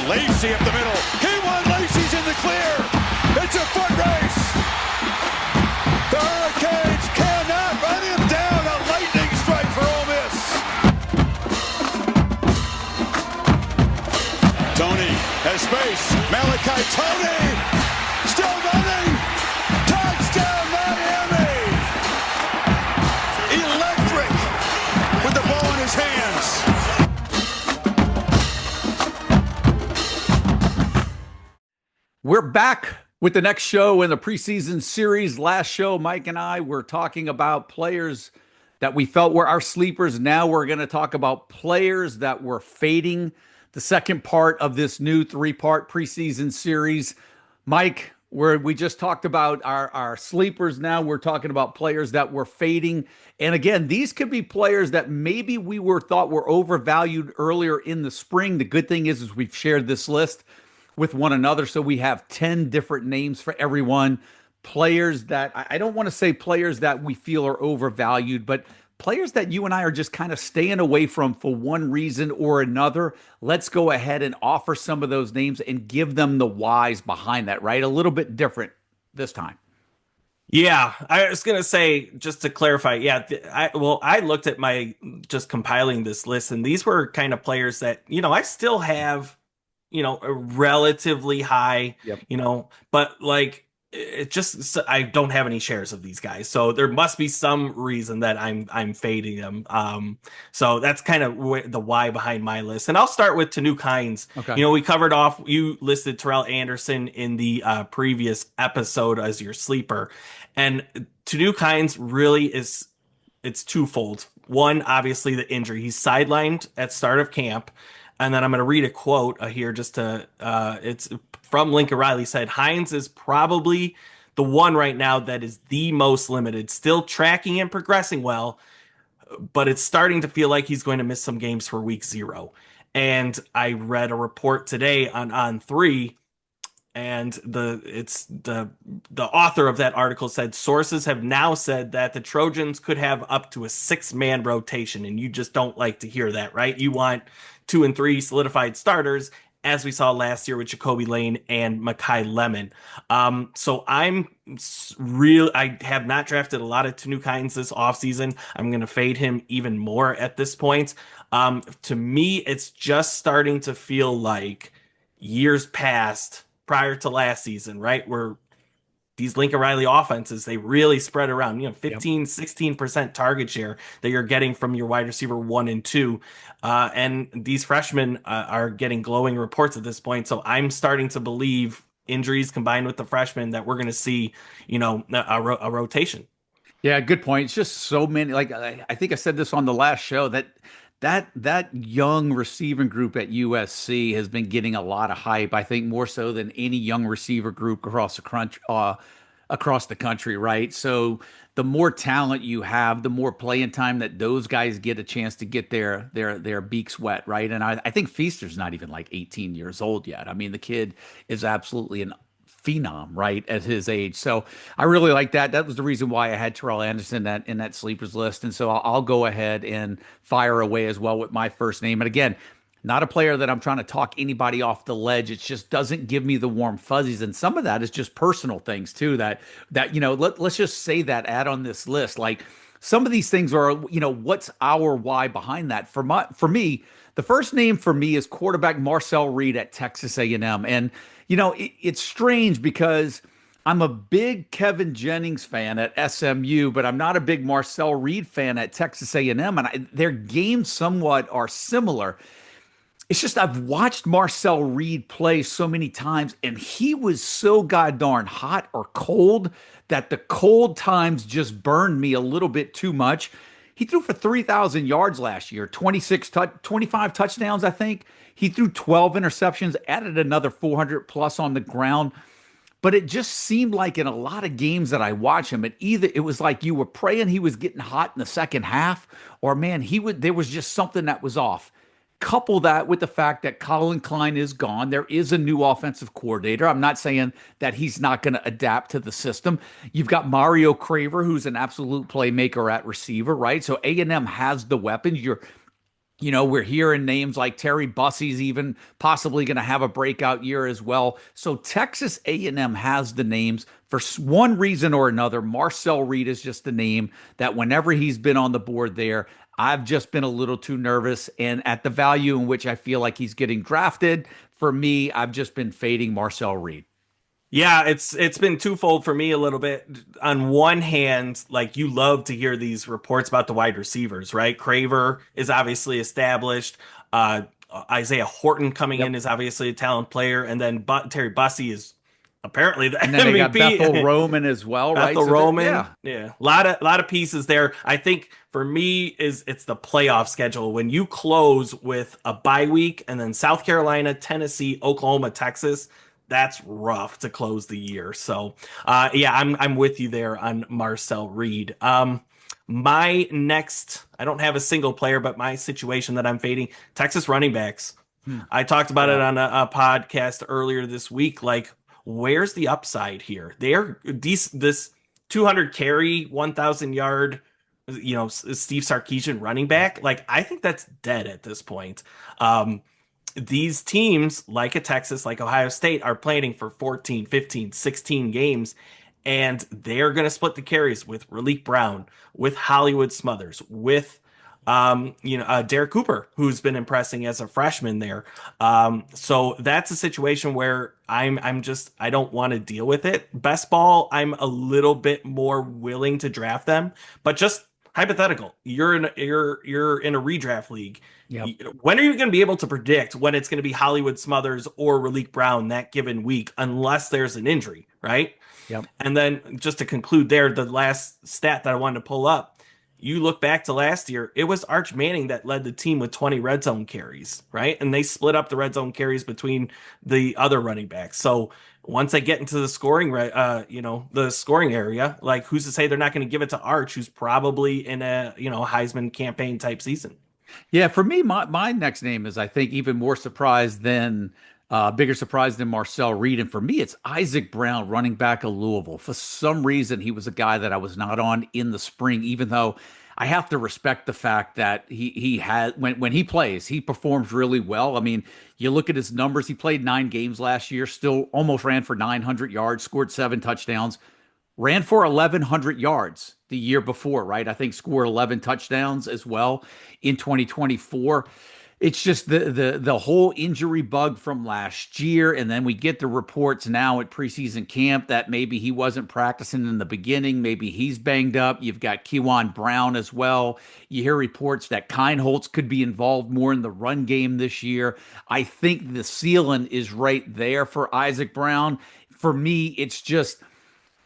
Lacey up the middle. K1 Lacey's in the clear. It's a foot race. The Hurricanes cannot run him down. A lightning strike for Ole Miss. Tony has space. Malachi Tony still running. Touchdown Miami. Electric with the ball in his hands. We're back with the next show in the preseason series. Last show, Mike and I were talking about players that we felt were our sleepers. Now we're going to talk about players that were fading. The second part of this new 3-part preseason series. Mike, we just talked about our sleepers. Now we're talking about players that were fading. And again, these could be players that maybe we thought were overvalued earlier in the spring. The good thing is we've shared this list with one another. So we have 10 different names for everyone. Players that, I don't want to say players that we feel are overvalued, but players that you and I are just kind of staying away from for one reason or another. Let's go ahead and offer some of those names and give them the whys behind that, right? A little bit different this time. Yeah, I was going to say, just to clarify, yeah, I looked at just compiling this list, and these were kind of players that, I still have, a relatively high, but like it just, I don't have any shares of these guys. So there must be some reason that I'm fading them. So that's kind of the why behind my list. And I'll start with Tanook Hines. Okay. We covered off, you listed Terrell Anderson in the previous episode as your sleeper. And Tanook Hines really it's twofold. One, obviously the injury. He's sidelined at start of camp. And then I'm going to read a quote here just to, it's from Lincoln Riley, said, Hines is probably the one right now that is the most limited, still tracking and progressing well, but it's starting to feel like he's going to miss some games for week 0. And I read a report today on On3, and the author of that article said sources have now said that the Trojans could have up to a 6-man rotation, and you just don't like to hear that, right? You want 2 and 3 solidified starters, as we saw last year with Jacoby Lane and Makai Lemon. So I have not drafted a lot of Tanook Hines this offseason. I'm going to fade him even more at this point. To me, it's just starting to feel like years past prior to last season, right? Where these Lincoln Riley offenses, they really spread around, 15, 16% target share that you're getting from your wide receiver 1 and 2. And these freshmen are getting glowing reports at this point. So I'm starting to believe, injuries combined with the freshmen, that we're going to see, a rotation. Yeah, good point. It's just so many, like I think I said this on the last show, that young receiving group at USC has been getting a lot of hype. I think more so than any young receiver group across the country, right? So the more talent you have, the more playing time that those guys get a chance to get their beaks wet, right? And I think Feaster's not even like 18 years old yet. I mean, the kid is absolutely an phenom, right, at his age. So I really like that. That was the reason why I had Terrell Anderson in that sleepers list. And so I'll go ahead and fire away as well with my first name. And again, not a player that I'm trying to talk anybody off the ledge. It just doesn't give me the warm fuzzies. And some of that is just personal things too, that let's just say that add on this list. Like some of these things are, what's our why behind that? For me, the first name for me is quarterback Marcel Reed at Texas A&M. And it's strange because I'm a big Kevin Jennings fan at SMU, but I'm not a big Marcel Reed fan at Texas A&M. And their games somewhat are similar. It's just I've watched Marcel Reed play so many times, and he was so goddamn hot or cold that the cold times just burned me a little bit too much. He threw for 3,000 yards last year, 25 touchdowns, I think. He threw 12 interceptions, added another 400 plus on the ground. But it just seemed like in a lot of games that I watch him, it was like you were praying he was getting hot in the second half, or man, there was just something that was off. Couple that with the fact that Colin Klein is gone. There is a new offensive coordinator. I'm not saying that he's not going to adapt to the system. You've got Mario Craver, who's an absolute playmaker at receiver, right? So A&M has the weapons. We're hearing names like Terry Bussey's even possibly going to have a breakout year as well. So Texas A&M has the names. For one reason or another, Marcel Reed is just a name that whenever he's been on the board there, I've just been a little too nervous. And at the value in which I feel like he's getting drafted, for me, I've just been fading Marcel Reed. Yeah, it's been twofold for me a little bit. On one hand, like you love to hear these reports about the wide receivers, right? Craver is obviously established. Isaiah Horton coming in Yep. is obviously a talent player, and then Terry Bussey is apparently the And then they got MVP. Bethel Roman as well, right? Bethel So Roman, yeah. yeah, lot of pieces there. I think for me it's the playoff schedule when you close with a bye week and then South Carolina, Tennessee, Oklahoma, Texas. That's rough to close the year. So, yeah, I'm with you there on Marcel Reed. My next, I don't have a single player, but my situation that I'm fading, Texas running backs. I talked about it Yeah. on a podcast earlier this week. Like, where's the upside here? They're this 200 carry, 1,000 yard, Steve Sarkisian running back. Like, I think that's dead at this point. These teams, like a Texas, like Ohio State, are planning for 14, 15, 16 games, and they're going to split the carries with Raleek Brown, with Hollywood Smothers, with Derek Cooper, who's been impressing as a freshman there. So that's a situation where I don't want to deal with it. Best ball, I'm a little bit more willing to draft them, but just hypothetical. You're in a redraft league. Yep. When are you going to be able to predict when it's going to be Hollywood Smothers or Raleek Brown that given week, unless there's an injury, right? Yep. And then just to conclude there, the last stat that I wanted to pull up, you look back to last year, it was Arch Manning that led the team with 20 red zone carries, right? And they split up the red zone carries between the other running backs. So once they get into the scoring, the scoring area, like who's to say they're not going to give it to Arch, who's probably in a, Heisman campaign type season. Yeah, for me, my next name is, I think, even more surprised than bigger surprise than Marcel Reed. And for me, it's Isaac Brown, running back of Louisville. For some reason, he was a guy that I was not on in the spring, even though I have to respect the fact that he had when he plays, he performs really well. I mean, you look at his numbers, he played 9 games last year, still almost ran for 900 yards, scored 7 touchdowns. Ran for 1,100 yards the year before, right? I think scored 11 touchdowns as well in 2024. It's just the whole injury bug from last year, and then we get the reports now at preseason camp that maybe he wasn't practicing in the beginning, maybe he's banged up. You've got Kewan Brown as well. You hear reports that Keinholz could be involved more in the run game this year. I think the ceiling is right there for Isaac Brown. For me, it's just,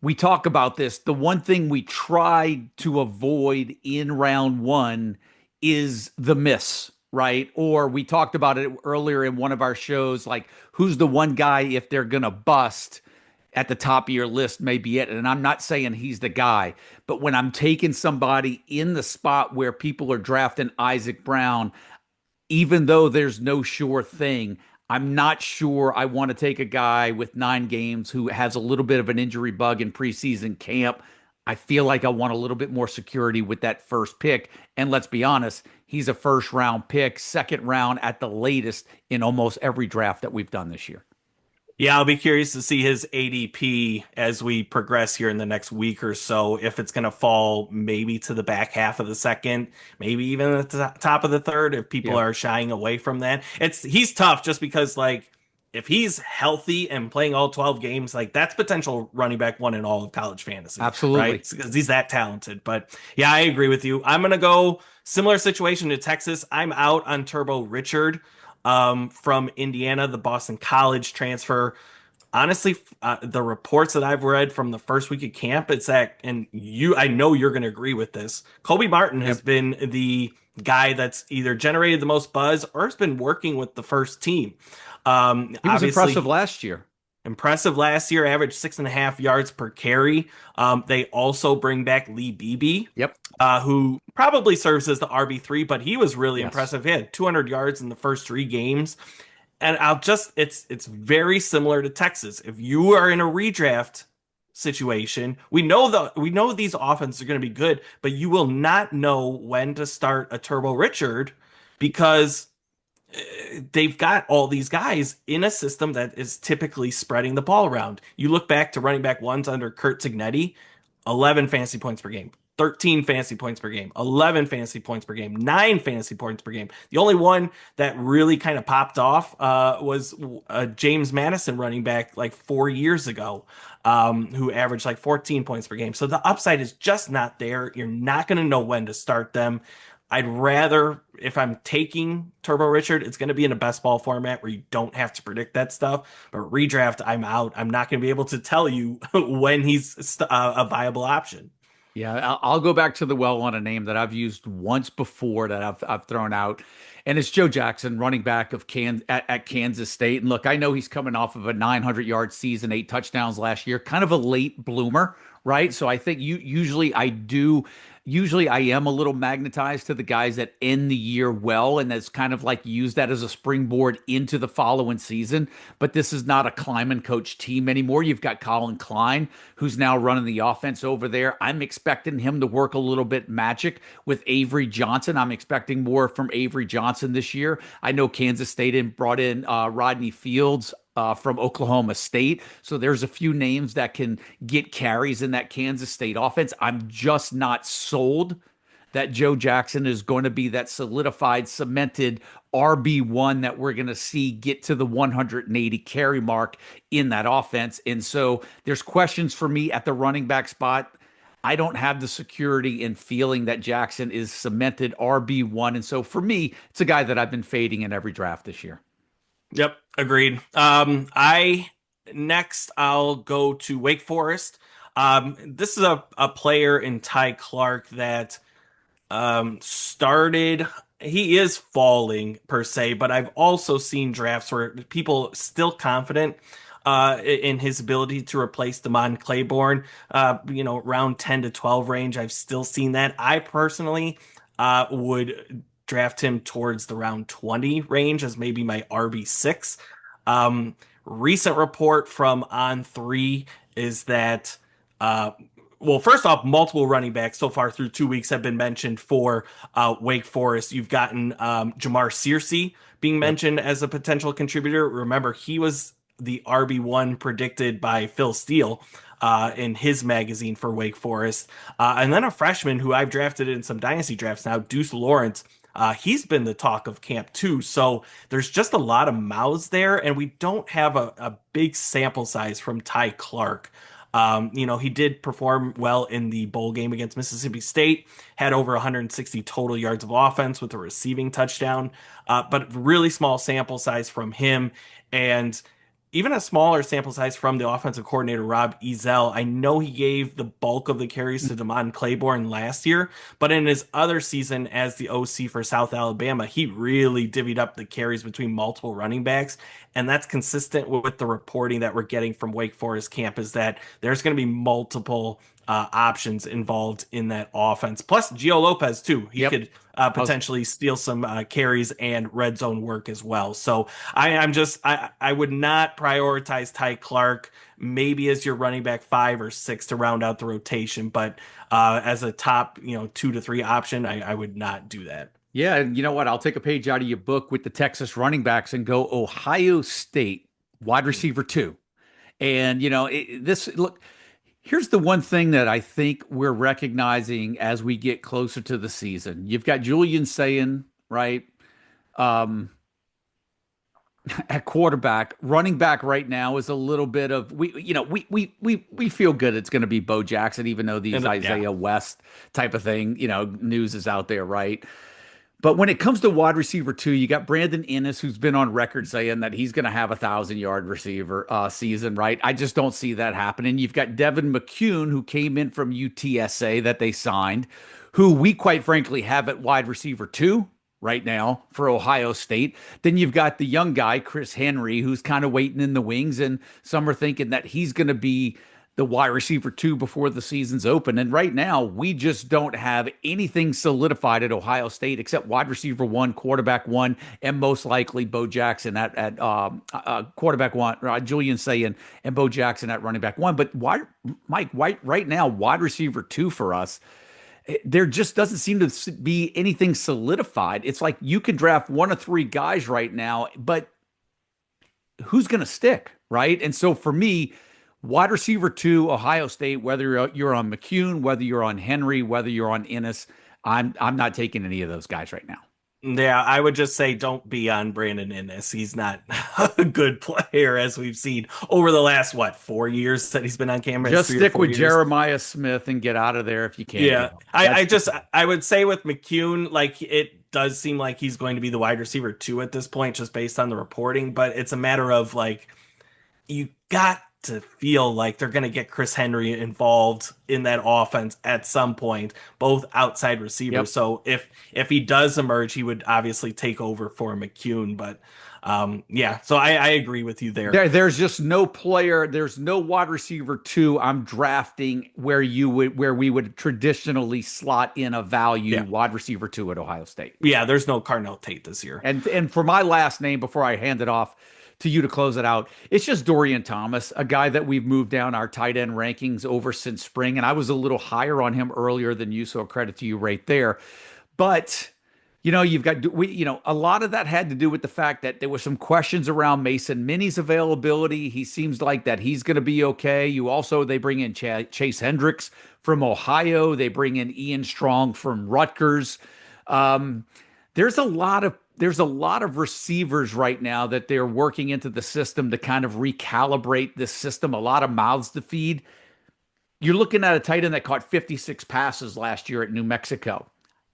we talk about this. The one thing we tried to avoid in round one is the miss, right? Or we talked about it earlier in one of our shows, like who's the one guy, if they're going to bust at the top of your list, may be it. And I'm not saying he's the guy, but when I'm taking somebody in the spot where people are drafting Isaac Brown, even though there's no sure thing, I'm not sure I want to take a guy with 9 games who has a little bit of an injury bug in preseason camp. I feel like I want a little bit more security with that first pick. And let's be honest, he's a first round pick, second round at the latest in almost every draft that we've done this year. Yeah, I'll be curious to see his ADP as we progress here in the next week or so. If it's going to fall maybe to the back half of the second, maybe even at the top of the third, if people are shying away from that. He's tough just because, like, if he's healthy and playing all 12 games, like that's potential running back one in all of college fantasy. Absolutely. Right? Because he's that talented. But yeah, I agree with you. I'm going to go similar situation to Texas. I'm out on Turbo Richard from Indiana, the Boston College transfer. Honestly, the reports that I've read from the first week of camp, it's that, and I know you're going to agree with this. Kobe Martin has been the guy that's either generated the most buzz or has been working with the first team. He was impressive last year. impressive last year, averaged 6.5 yards per carry. They also bring back Lee Beebe, Yep. who probably serves as the RB3, but he was really Yes. impressive. He had 200 yards in the first 3 games. And it's very similar to Texas. If you are in a redraft situation, we know these offenses are going to be good, but you will not know when to start a Turbo Richard because they've got all these guys in a system that is typically spreading the ball around. You look back to running back ones under Kurt Signetti, 11 fantasy points per game, 13 fantasy points per game, 11 fantasy points per game, 9 fantasy points per game. The only one that really kind of popped off was James Madison running back like 4 years ago, who averaged like 14 points per game. So the upside is just not there. You're not going to know when to start them. I'd rather, if I'm taking Turbo Richard, it's going to be in a best ball format where you don't have to predict that stuff. But redraft, I'm out. I'm not going to be able to tell you when he's a viable option. Yeah, I'll go back to the well on a name that I've used once before that I've thrown out, and it's Joe Jackson, running back of at Kansas State. And look, I know he's coming off of a 900-yard season, 8 touchdowns last year, kind of a late bloomer, right? So I think usually I am a little magnetized to the guys that end the year well, and that's kind of like use that as a springboard into the following season. But this is not a Kleiman coach team anymore. You've got Colin Klein, who's now running the offense over there. I'm expecting him to work a little bit magic with Avery Johnson. I'm expecting more from Avery Johnson this year. I know Kansas State brought in Rodney Fields from Oklahoma State. So there's a few names that can get carries in that Kansas State offense. I'm just not sold that Joe Jackson is going to be that solidified, cemented RB1 that we're going to see get to the 180 carry mark in that offense. And so there's questions for me at the running back spot. I don't have the security in feeling that Jackson is cemented RB1. And so for me, it's a guy that I've been fading in every draft this year. Yep, agreed. I'll go to Wake Forest. This is a player in Ty Clark that started. He is falling per se, but I've also seen drafts where people still confident in his ability to replace Damon Claiborne. Around 10 to 12 range. I've still seen that. I personally would draft him towards the round 20 range as maybe my RB6. Recent report from On3 is that, first off, multiple running backs so far through 2 weeks have been mentioned for Wake Forest. You've gotten Jamar Searcy being mentioned as a potential contributor. Remember, he was the RB1 predicted by Phil Steele in his magazine for Wake Forest. And then a freshman who I've drafted in some dynasty drafts now, Deuce Lawrence. He's been the talk of camp too. So there's just a lot of mouths there, and we don't have a big sample size from Ty Clark. He did perform well in the bowl game against Mississippi State, had over 160 total yards of offense with a receiving touchdown, but really small sample size from him. And even a smaller sample size from the offensive coordinator, Rob Ezel. I know he gave the bulk of the carries to Damon Claiborne last year, but in his other season as the OC for South Alabama, he really divvied up the carries between multiple running backs. And that's consistent with the reporting that we're getting from Wake Forest camp, is that there's going to be multiple options involved in that offense. Plus Gio Lopez too. He could potentially steal some carries and red zone work as well. So I would not prioritize Ty Clark maybe as your running back 5 or 6 to round out the rotation, but as a top 2 to 3 option, I would not do that. Yeah, and you know what? I'll take a page out of your book with the Texas running backs and go Ohio State wide receiver 2. And look. Here's the one thing that I think we're recognizing as we get closer to the season. You've got Julian Sayin, right? At quarterback. Running back right now is a little bit of we feel good it's going to be Bo Jackson, even though these Isaiah West type of thing, news is out there, right? But when it comes to wide receiver 2, you got Brandon Innes, who's been on record saying that he's going to have 1,000-yard receiver season, right? I just don't see that happening. You've got Devin McCune, who came in from UTSA that they signed, who we quite frankly have at wide receiver 2, right now for Ohio State. Then you've got the young guy, Chris Henry, who's kind of waiting in the wings, and some are thinking that he's going to be the wide receiver 2 before the season's open. And right now, we just don't have anything solidified at Ohio State except wide receiver 1, quarterback 1, and most likely Bo Jackson at quarterback 1, Julian Sayin and Bo Jackson at running back 1. But Mike White right now, wide receiver 2 for us. There just doesn't seem to be anything solidified. It's like you can draft 1 of 3 guys right now, but who's going to stick, right? And so for me, wide receiver 2, Ohio State, whether you're on McCune, whether you're on Henry, whether you're on Ennis, I'm not taking any of those guys right now. Yeah, I would just say don't be on Brandon Innes. He's not a good player, as we've seen over the last, 4 years that he's been on camera. Just stick with Jeremiah Smith and get out of there if you can. Yeah, I would say with McCune, like, it does seem like he's going to be the wide receiver 2 at this point, just based on the reporting. But it's a matter of, like, you got to feel like they're going to get Chris Henry involved in that offense at some point, both outside receivers. Yep. So if he does emerge, he would obviously take over for McCune. But so I agree with you there. There's just no player. There's no wide receiver 2 I'm drafting where we would traditionally slot in a value wide receiver 2 at Ohio State. Yeah, there's no Carnell Tate this year. And for my last name before I hand it off to you to close it out, it's just Dorian Thomas, a guy that we've moved down our tight end rankings over since spring. And I was a little higher on him earlier than you, so credit to you right there. But, you've got, a lot of that had to do with the fact that there were some questions around Mason Minnie's availability. He seems like that he's going to be okay. They bring in Chase Hendricks from Ohio. They bring in Ian Strong from Rutgers. There's a lot of receivers right now that they're working into the system to kind of recalibrate this system, a lot of mouths to feed. You're looking at a tight end that caught 56 passes last year at New Mexico.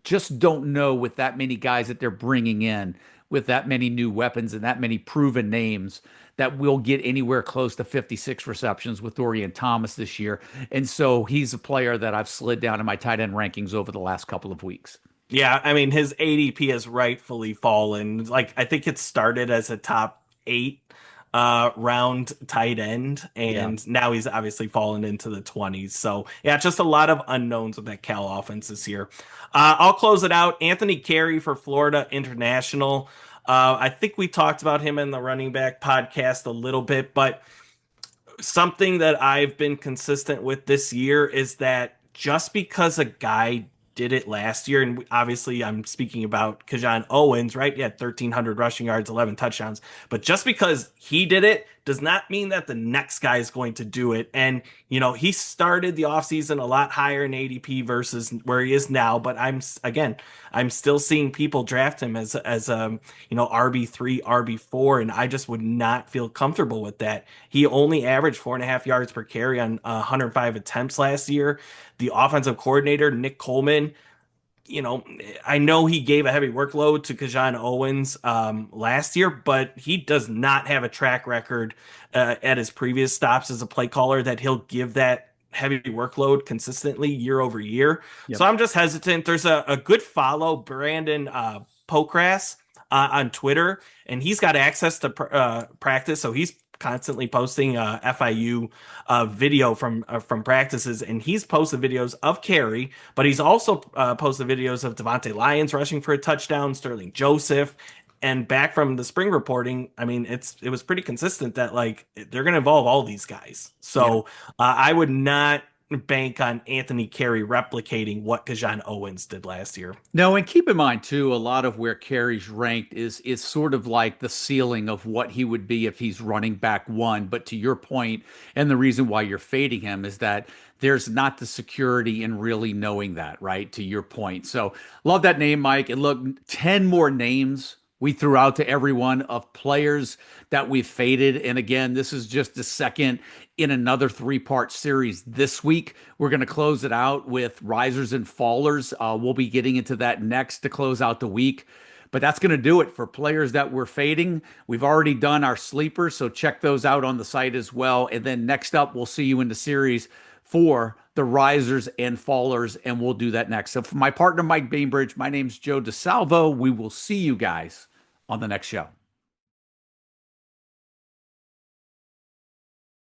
Just don't know with that many guys that they're bringing in, with that many new weapons and that many proven names, that we'll get anywhere close to 56 receptions with Dorian Thomas this year. And so he's a player that I've slid down in my tight end rankings over the last couple of weeks. Yeah, I mean, his ADP has rightfully fallen. Like, I think it started as a top 8 round tight end, and now he's obviously fallen into the 20s. So, yeah, just a lot of unknowns with that Cal offense this year. I'll close it out. Anthony Carey for Florida International. I think we talked about him in the running back podcast a little bit, but something that I've been consistent with this year is that just because a guy did it last year, and obviously I'm speaking about Kajan Owens, right? He had 1,300 rushing yards, 11 touchdowns. But just because he did it does not mean that the next guy is going to do it. And, he started the offseason a lot higher in ADP versus where he is now. But I'm still seeing people draft him as RB3, RB4, and I just would not feel comfortable with that. He only averaged 4.5 yards per carry on 105 attempts last year. The offensive coordinator, Nick Coleman, I know he gave a heavy workload to Kajan Owens last year, but he does not have a track record at his previous stops as a play caller that he'll give that heavy workload consistently year over year. Yep. So I'm just hesitant. There's a good follow, Brandon Pokras on Twitter, and he's got access to practice, so he's constantly posting FIU video from practices, and he's posted videos of Carey, but he's also posted videos of Devontae Lyons rushing for a touchdown, Sterling Joseph, and back from the spring reporting, I mean, it was pretty consistent that, like, they're going to involve all these guys. So I would not bank on Anthony Carey replicating what Kajan Owens did last year. No, and keep in mind too, a lot of where Carey's ranked is sort of like the ceiling of what he would be if he's running back 1. But to your point, and the reason why you're fading him is that there's not the security in really knowing that, right? To your point. So love that name, Mike. And look, 10 more names we threw out to everyone of players that we've faded. And again, this is just the second in another 3-part series this week. We're going to close it out with risers and fallers. We'll be getting into that next to close out the week. But that's going to do it for players that we're fading. We've already done our sleepers, so check those out on the site as well. And then next up, we'll see you in the series for the risers and fallers, and we'll do that next. So for my partner, Mike Bainbridge, my name's Joe DeSalvo. We will see you guys on the next show.